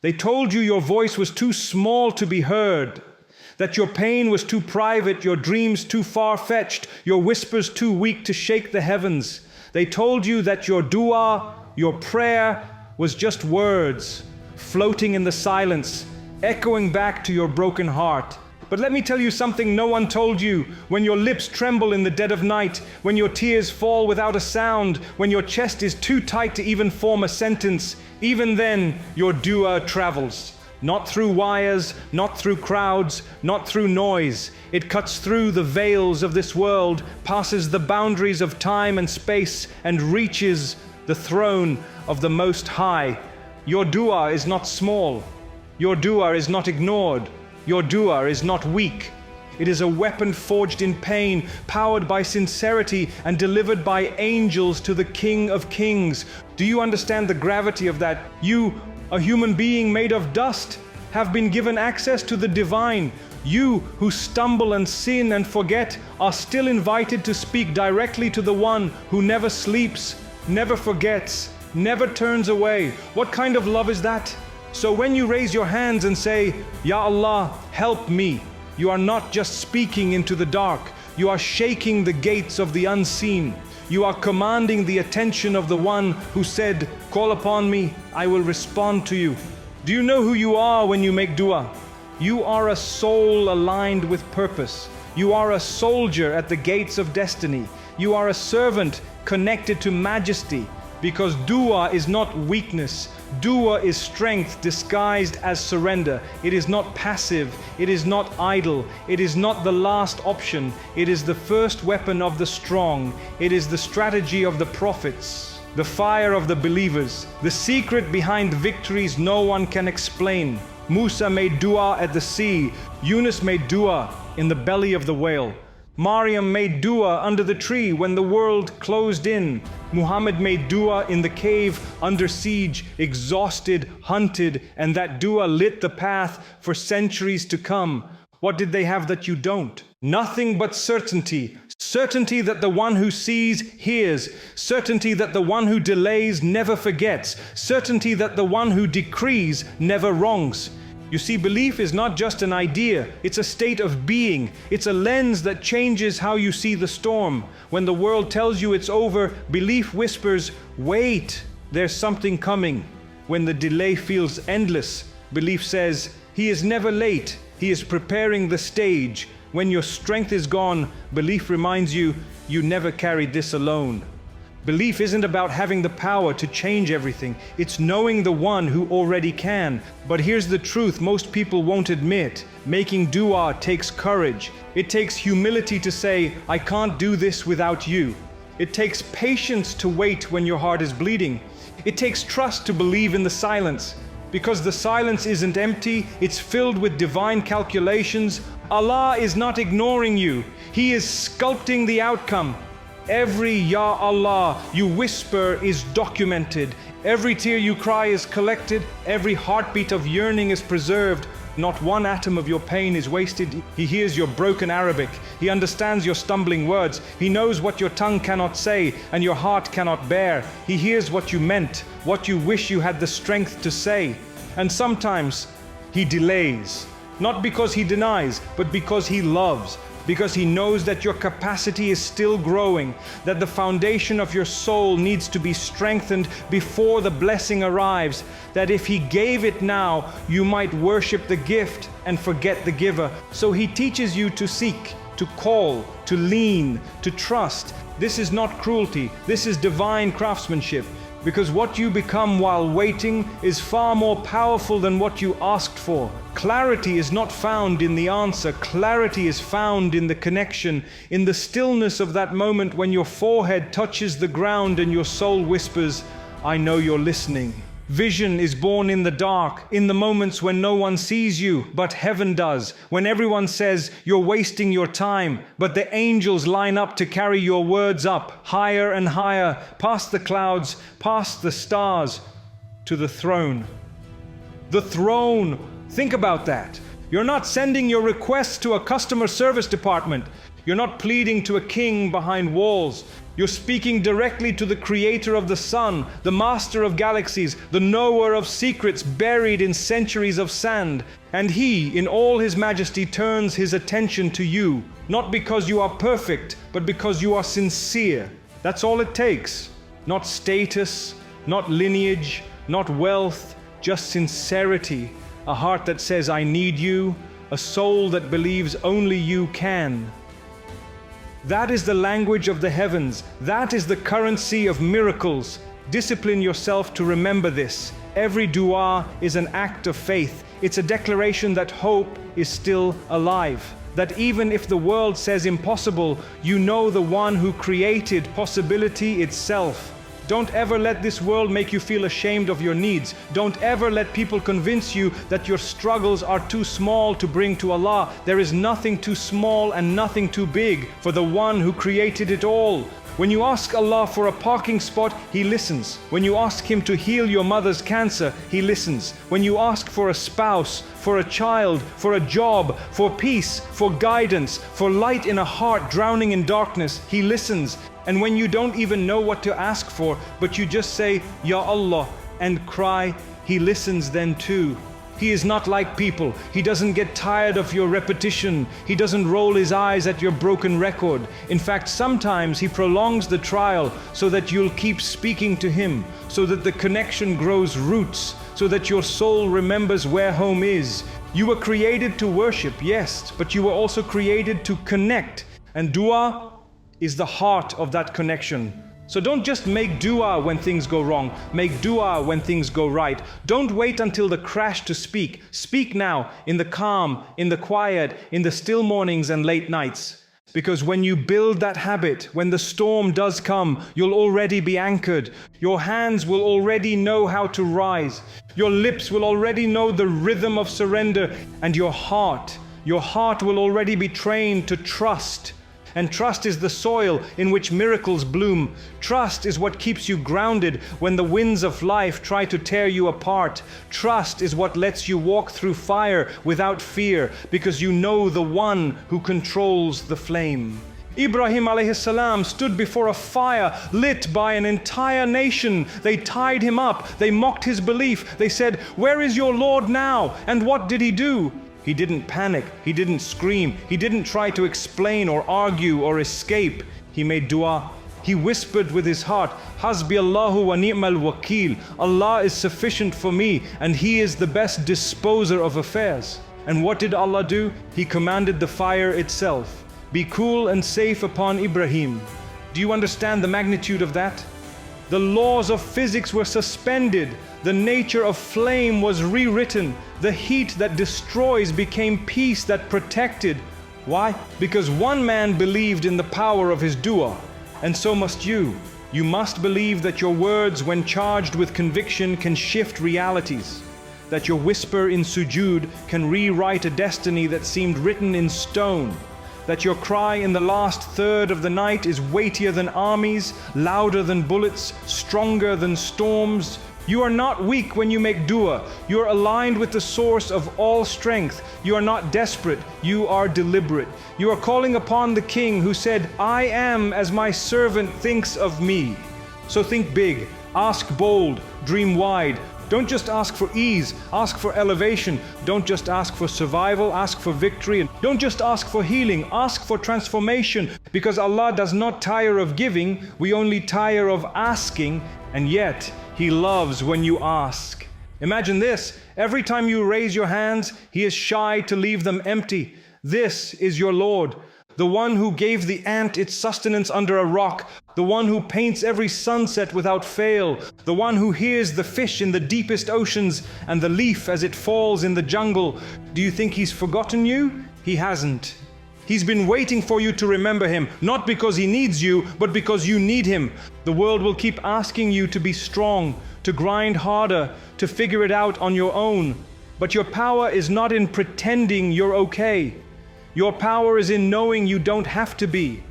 They told you your voice was too small to be heard, that your pain was too private, your dreams too far-fetched, your whispers too weak to shake the heavens. They told you that your dua, your prayer, was just words, floating in the silence, echoing back to your broken heart. But let me tell you something no one told you. When your lips tremble in the dead of night, when your tears fall without a sound, when your chest is too tight to even form a sentence, even then your dua travels. Not through wires, not through crowds, not through noise. It cuts through the veils of this world, passes the boundaries of time and space, and reaches the throne of the Most High. Your dua is not small. Your dua is not ignored. Your dua is not weak. It is a weapon forged in pain, powered by sincerity, and delivered by angels to the King of Kings. Do you understand the gravity of that? You, a human being made of dust, have been given access to the divine. You, who stumble and sin and forget, are still invited to speak directly to the one who never sleeps, never forgets, never turns away. What kind of love is that? So when you raise your hands and say, Ya Allah, help me, you are not just speaking into the dark, you are shaking the gates of the unseen. You are commanding the attention of the one who said, call upon me, I will respond to you. Do you know who you are when you make dua? You are a soul aligned with purpose. You are a soldier at the gates of destiny. You are a servant connected to majesty, because dua is not weakness. Dua is strength disguised as surrender. It is not passive. It is not idle. It is not the last option. It is the first weapon of the strong. It is the strategy of the prophets, the fire of the believers, the secret behind victories no one can explain. Musa made dua at the sea. Yunus made dua in the belly of the whale. Maryam made dua under the tree when the world closed in. Muhammad made dua in the cave, under siege, exhausted, hunted, and that dua lit the path for centuries to come. What did they have that you don't? Nothing but certainty. Certainty that the one who sees, hears. Certainty that the one who delays never forgets. Certainty that the one who decrees never wrongs. You see, belief is not just an idea, it's a state of being. It's a lens that changes how you see the storm. When the world tells you it's over, belief whispers, wait, there's something coming. When the delay feels endless, belief says, he is never late, he is preparing the stage. When your strength is gone, belief reminds you, you never carried this alone. Belief isn't about having the power to change everything. It's knowing the one who already can. But here's the truth most people won't admit. Making dua takes courage. It takes humility to say, I can't do this without you. It takes patience to wait when your heart is bleeding. It takes trust to believe in the silence. Because the silence isn't empty, it's filled with divine calculations. Allah is not ignoring you. He is sculpting the outcome. Every Ya Allah you whisper is documented. Every tear you cry is collected. Every heartbeat of yearning is preserved. Not one atom of your pain is wasted. He hears your broken Arabic. He understands your stumbling words. He knows what your tongue cannot say and your heart cannot bear. He hears what you meant, what you wish you had the strength to say. And sometimes He delays, not because He denies, but because He loves. Because He knows that your capacity is still growing, that the foundation of your soul needs to be strengthened before the blessing arrives, that if He gave it now, you might worship the gift and forget the giver. So He teaches you to seek, to call, to lean, to trust. This is not cruelty, this is divine craftsmanship. Because what you become while waiting is far more powerful than what you asked for. Clarity is not found in the answer. Clarity is found in the connection, in the stillness of that moment when your forehead touches the ground and your soul whispers, I know you're listening. Vision is born in the dark, in the moments when no one sees you, but heaven does. When everyone says you're wasting your time, but the angels line up to carry your words up, higher and higher, past the clouds, past the stars, to the throne. The throne! Think about that. You're not sending your requests to a customer service department. You're not pleading to a king behind walls. You're speaking directly to the creator of the sun, the master of galaxies, the knower of secrets buried in centuries of sand. And he, in all his majesty, turns his attention to you, not because you are perfect, but because you are sincere. That's all it takes. Not status, not lineage, not wealth, just sincerity. A heart that says, I need you, a soul that believes only you can. That is the language of the heavens. That is the currency of miracles. Discipline yourself to remember this. Every dua is an act of faith. It's a declaration that hope is still alive. That even if the world says impossible, you know the one who created possibility itself. Don't ever let this world make you feel ashamed of your needs. Don't ever let people convince you that your struggles are too small to bring to Allah. There is nothing too small and nothing too big for the one who created it all. When you ask Allah for a parking spot, He listens. When you ask Him to heal your mother's cancer, He listens. When you ask for a spouse, for a child, for a job, for peace, for guidance, for light in a heart drowning in darkness, He listens. And when you don't even know what to ask for, but you just say, Ya Allah, and cry, He listens then too. He is not like people. He doesn't get tired of your repetition. He doesn't roll His eyes at your broken record. In fact, sometimes He prolongs the trial so that you'll keep speaking to Him, so that the connection grows roots, so that your soul remembers where home is. You were created to worship, yes, but you were also created to connect. And dua is the heart of that connection. So don't just make dua when things go wrong. Make dua when things go right. Don't wait until the crash to speak. Speak now, in the calm, in the quiet, in the still mornings and late nights. Because when you build that habit, when the storm does come, you'll already be anchored. Your hands will already know how to rise. Your lips will already know the rhythm of surrender. And your heart will already be trained to trust. And trust is the soil in which miracles bloom. Trust is what keeps you grounded when the winds of life try to tear you apart. Trust is what lets you walk through fire without fear, because you know the one who controls the flame. Ibrahim alayhi salam stood before a fire lit by an entire nation. They tied him up. They mocked his belief. They said, "Where is your Lord now?" And what did he do? He didn't panic, he didn't scream, he didn't try to explain or argue or escape. He made dua. He whispered with his heart, Hasbi Allahu wa ni'mal wakil. Allah is sufficient for me and He is the best disposer of affairs. And what did Allah do? He commanded the fire itself. Be cool and safe upon Ibrahim. Do you understand the magnitude of that? The laws of physics were suspended. The nature of flame was rewritten. The heat that destroys became peace that protected. Why? Because one man believed in the power of his dua. And so must you. You must believe that your words, when charged with conviction, can shift realities. That your whisper in sujood can rewrite a destiny that seemed written in stone. That your cry in the last third of the night is weightier than armies, louder than bullets, stronger than storms. You are not weak when you make dua. You are aligned with the source of all strength. You are not desperate. You are deliberate. You are calling upon the King who said, I am as my servant thinks of me. So think big, ask bold, dream wide. Don't just ask for ease, ask for elevation. Don't just ask for survival, ask for victory. And don't just ask for healing, ask for transformation. Because Allah does not tire of giving, we only tire of asking. And yet, He loves when you ask. Imagine this, every time you raise your hands, He is shy to leave them empty. This is your Lord, the one who gave the ant its sustenance under a rock, the one who paints every sunset without fail, the one who hears the fish in the deepest oceans and the leaf as it falls in the jungle. Do you think He's forgotten you? He hasn't. He's been waiting for you to remember Him, not because He needs you, but because you need Him. The world will keep asking you to be strong, to grind harder, to figure it out on your own. But your power is not in pretending you're okay. Your power is in knowing you don't have to be.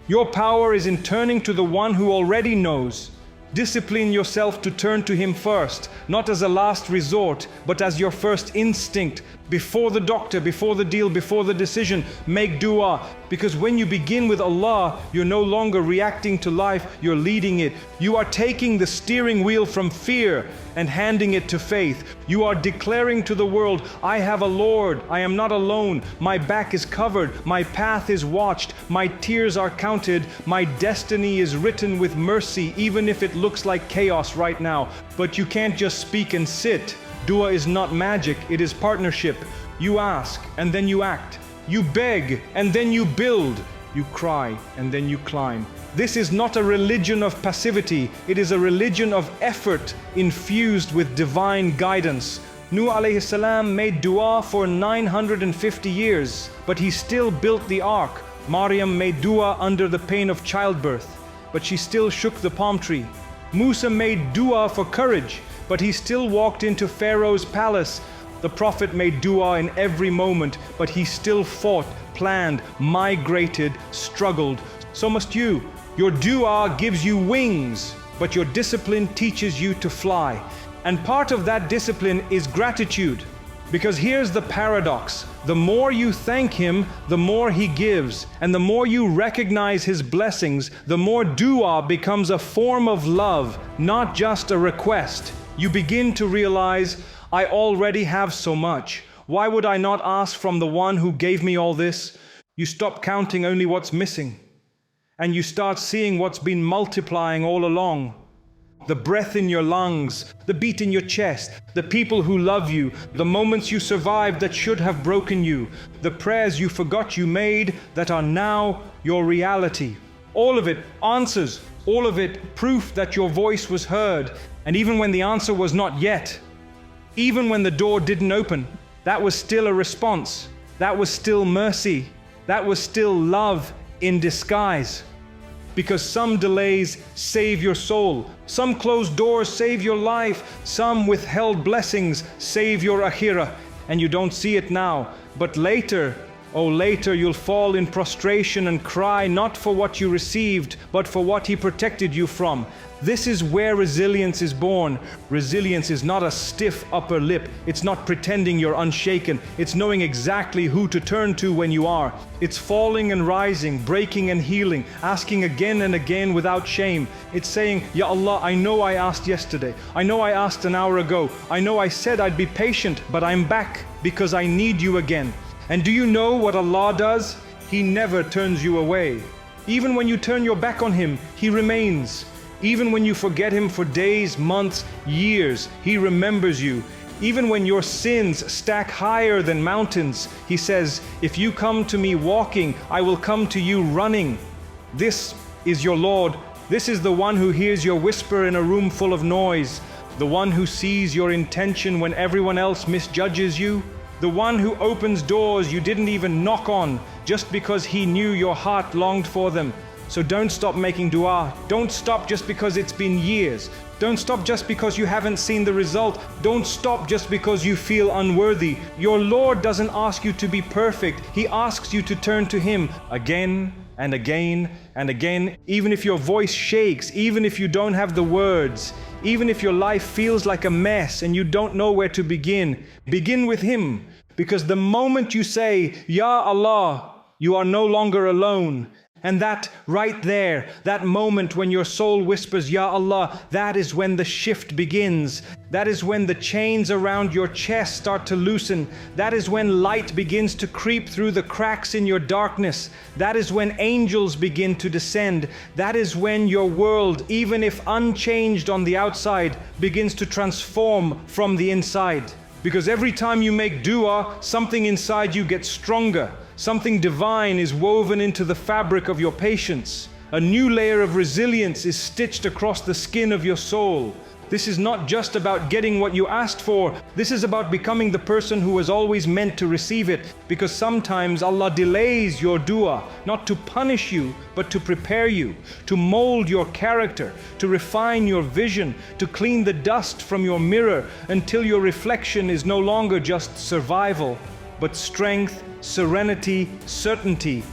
Your power is in turning to the one who already knows. Discipline yourself to turn to Him first, not as a last resort, but as your first instinct. Before the doctor, before the deal, before the decision, make dua. Because when you begin with Allah, you're no longer reacting to life, you're leading it. You are taking the steering wheel from fear and handing it to faith. You are declaring to the world, I have a Lord, I am not alone, my back is covered, my path is watched, my tears are counted, my destiny is written with mercy, even if it looks like chaos right now. But you can't just speak and sit. Dua is not magic, it is partnership. You ask and then you act. You beg and then you build. You cry and then you climb. This is not a religion of passivity, it is a religion of effort infused with divine guidance. Nuh alayhi salam made dua for 950 years, but he still built the ark. Maryam made dua under the pain of childbirth, but she still shook the palm tree. Musa made dua for courage, but he still walked into Pharaoh's palace. The Prophet made dua in every moment, but he still fought, planned, migrated, struggled. So must you. Your dua gives you wings, but your discipline teaches you to fly. And part of that discipline is gratitude. Because here's the paradox. The more you thank Him, the more He gives. And the more you recognize His blessings, the more dua becomes a form of love, not just a request. You begin to realize, I already have so much. Why would I not ask from the one who gave me all this? You stop counting only what's missing, and you start seeing what's been multiplying all along. The breath in your lungs, the beat in your chest, the people who love you, the moments you survived that should have broken you, the prayers you forgot you made that are now your reality. All of it answers, all of it proof that your voice was heard. And even when the answer was not yet, even when the door didn't open, that was still a response. That was still mercy. That was still love in disguise. Because some delays save your soul. Some closed doors save your life. Some withheld blessings save your akhirah. And you don't see it now. But later, oh later you'll fall in prostration and cry not for what you received, but for what He protected you from. This is where resilience is born. Resilience is not a stiff upper lip. It's not pretending you're unshaken. It's knowing exactly who to turn to when you are. It's falling and rising, breaking and healing, asking again and again without shame. It's saying, Ya Allah, I know I asked yesterday. I know I asked an hour ago. I know I said I'd be patient, but I'm back because I need you again. And do you know what Allah does? He never turns you away. Even when you turn your back on Him, He remains. Even when you forget Him for days, months, years, He remembers you. Even when your sins stack higher than mountains, He says, if you come to me walking, I will come to you running. This is your Lord. This is the one who hears your whisper in a room full of noise. The one who sees your intention when everyone else misjudges you. The one who opens doors you didn't even knock on just because He knew your heart longed for them. So don't stop making dua. Don't stop just because it's been years. Don't stop just because you haven't seen the result. Don't stop just because you feel unworthy. Your Lord doesn't ask you to be perfect. He asks you to turn to Him again and again and again. Even if your voice shakes, even if you don't have the words, even if your life feels like a mess and you don't know where to begin, begin with Him. Because the moment you say, Ya Allah, you are no longer alone. And that right there, that moment when your soul whispers, Ya Allah, that is when the shift begins. That is when the chains around your chest start to loosen. That is when light begins to creep through the cracks in your darkness. That is when angels begin to descend. That is when your world, even if unchanged on the outside, begins to transform from the inside. Because every time you make dua, something inside you gets stronger. Something divine is woven into the fabric of your patience. A new layer of resilience is stitched across the skin of your soul. This is not just about getting what you asked for. This is about becoming the person who was always meant to receive it. Because sometimes Allah delays your dua, not to punish you, but to prepare you, to mold your character, to refine your vision, to clean the dust from your mirror until your reflection is no longer just survival, but strength, serenity, certainty.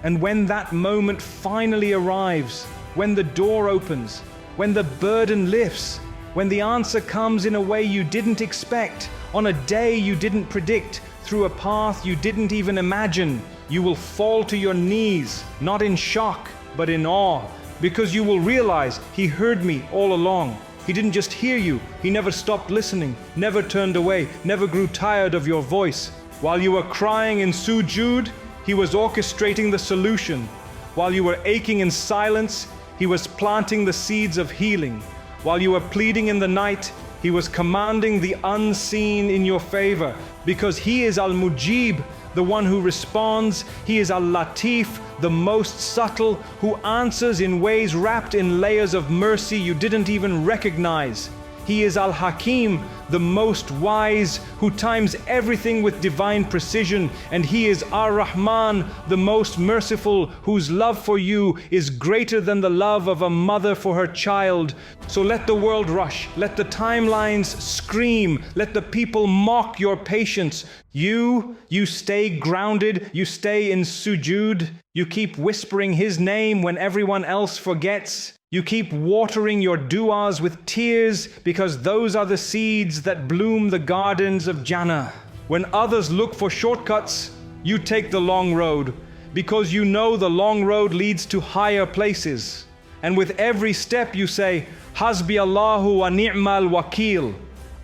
And when that moment finally arrives, when the door opens, when the burden lifts, when the answer comes in a way you didn't expect, on a day you didn't predict, through a path you didn't even imagine, you will fall to your knees, not in shock, but in awe, because you will realize He heard me all along. He didn't just hear you, He never stopped listening, never turned away, never grew tired of your voice. While you were crying in sujood, He was orchestrating the solution. While you were aching in silence, He was planting the seeds of healing. While you were pleading in the night, He was commanding the unseen in your favor, because He is Al-Mujib, the one who responds. He is Al-Latif, the most subtle, who answers in ways wrapped in layers of mercy you didn't even recognize. He is Al-Hakim, the most wise, who times everything with divine precision. And He is Ar-Rahman, the most merciful, whose love for you is greater than the love of a mother for her child. So let the world rush, let the timelines scream, let the people mock your patience. You stay grounded, you stay in sujood, you keep whispering His name when everyone else forgets. You keep watering your du'as with tears, because those are the seeds that bloom the gardens of Jannah. When others look for shortcuts, you take the long road, because you know the long road leads to higher places. And with every step you say, Hasbi Allahu wa ni'mal wakil.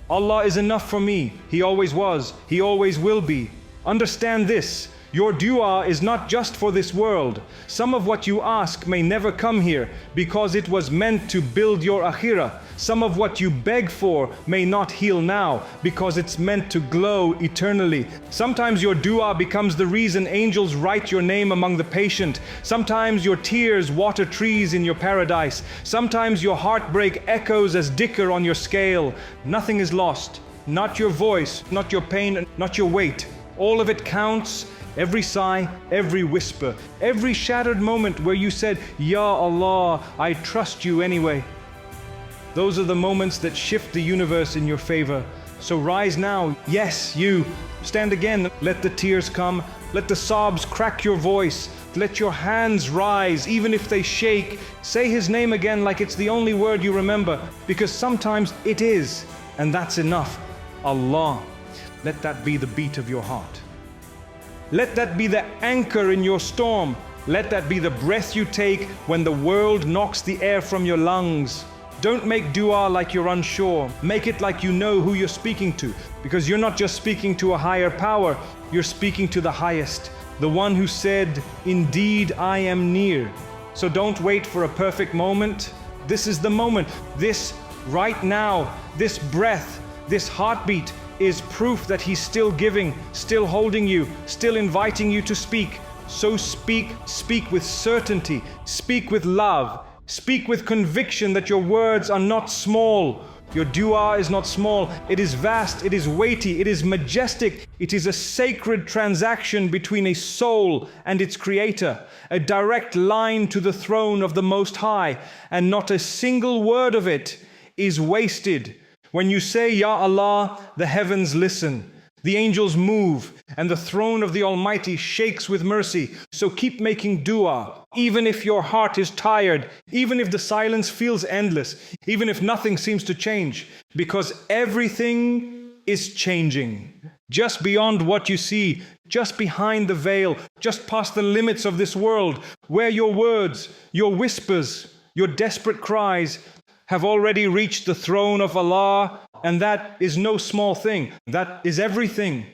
Allah is enough for me. He always was. He always will be. Understand this. Your dua is not just for this world. Some of what you ask may never come here because it was meant to build your akhirah. Some of what you beg for may not heal now because it's meant to glow eternally. Sometimes your dua becomes the reason angels write your name among the patient. Sometimes your tears water trees in your paradise. Sometimes your heartbreak echoes as dhikr on your scale. Nothing is lost. Not your voice, not your pain, not your weight. All of it counts. Every sigh, every whisper, every shattered moment where you said, Ya Allah, I trust you anyway. Those are the moments that shift the universe in your favor. So rise now. Yes, you. Stand again. Let the tears come. Let the sobs crack your voice. Let your hands rise, even if they shake. Say His name again like it's the only word you remember, because sometimes it is, and that's enough. Allah. Let that be the beat of your heart. Let that be the anchor in your storm. Let that be the breath you take when the world knocks the air from your lungs. Don't make dua like you're unsure. Make it like you know who you're speaking to, because you're not just speaking to a higher power, you're speaking to the highest, the one who said, Indeed, I am near. So don't wait for a perfect moment. This is the moment. This right now, this breath, this heartbeat is proof that He's still giving, still holding you, still inviting you to speak. So speak with certainty, speak with love, speak with conviction that your words are not small. Your dua is not small, it is vast, it is weighty, it is majestic. It is a sacred transaction between a soul and its creator, a direct line to the throne of the Most High, and not a single word of it is wasted. When you say, Ya Allah, the heavens listen, the angels move, and the throne of the Almighty shakes with mercy. So keep making dua, even if your heart is tired, even if the silence feels endless, even if nothing seems to change, because everything is changing. Just beyond what you see, just behind the veil, just past the limits of this world, where your words, your whispers, your desperate cries have already reached the throne of Allah, and that is no small thing. That is everything.